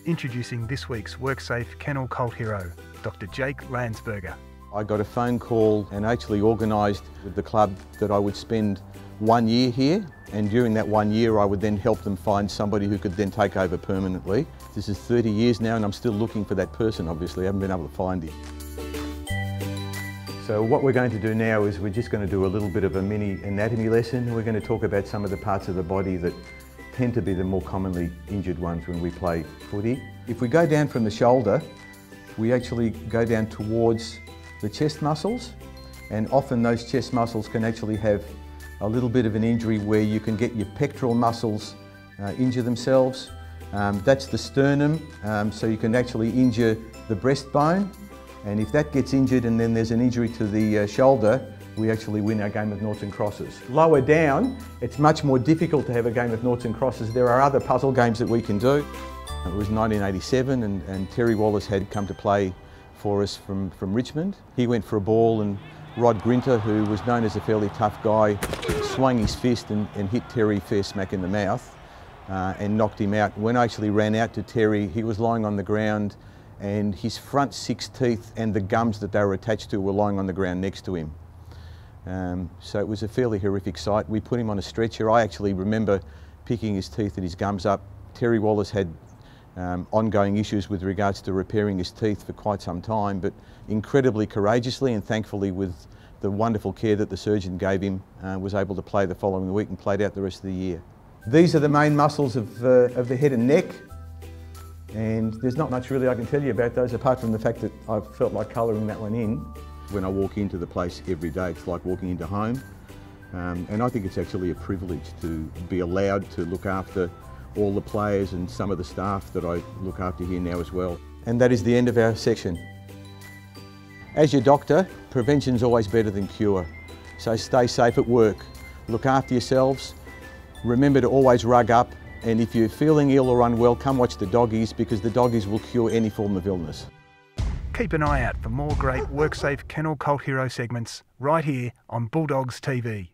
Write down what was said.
Introducing this week's WorkSafe Kennel cult hero, Dr. Jake Lansburger. I got a phone call and actually organised with the club that I would spend 1 year here, and during that 1 year I would then help them find somebody who could then take over permanently. This is 30 years now and I'm still looking for that person, obviously. I haven't been able to find him. So what we're going to do now is we're just going to do a little bit of a mini anatomy lesson. We're going to talk about some of the parts of the body that tend to be the more commonly injured ones when we play footy. If we go down from the shoulder, we actually go down towards the chest muscles, and often those chest muscles can actually have a little bit of an injury where you can get your pectoral muscles injure themselves. That's the sternum, so you can actually injure the breastbone, and if that gets injured and then there's an injury to the shoulder, we actually win our game of noughts and crosses. Lower down, it's much more difficult to have a game of noughts and crosses. There are other puzzle games that we can do. It was 1987 and Terry Wallace had come to play for us from Richmond. He went for a ball and Rod Grinter, who was known as a fairly tough guy, swung his fist and hit Terry fair smack in the mouth and knocked him out. When I actually ran out to Terry, he was lying on the ground and his front 6 teeth and the gums that they were attached to were lying on the ground next to him. So it was a fairly horrific sight. We put him on a stretcher. I actually remember picking his teeth and his gums up. Terry Wallace had ongoing issues with regards to repairing his teeth for quite some time, but incredibly courageously and thankfully with the wonderful care that the surgeon gave him, was able to play the following week and played out the rest of the year. These are the main muscles of the head and neck, and there's not much really I can tell you about those apart from the fact that I felt like colouring that one in. When I walk into the place every day, it's like walking into home, and I think it's actually a privilege to be allowed to look after all the players and some of the staff that I look after here now as well. And that is the end of our section. As your doctor, prevention's always better than cure. So stay safe at work, look after yourselves, remember to always rug up, and if you're feeling ill or unwell, come watch the doggies, because the doggies will cure any form of illness. Keep an eye out for more great WorkSafe Kennel cult hero segments right here on Bulldogs TV.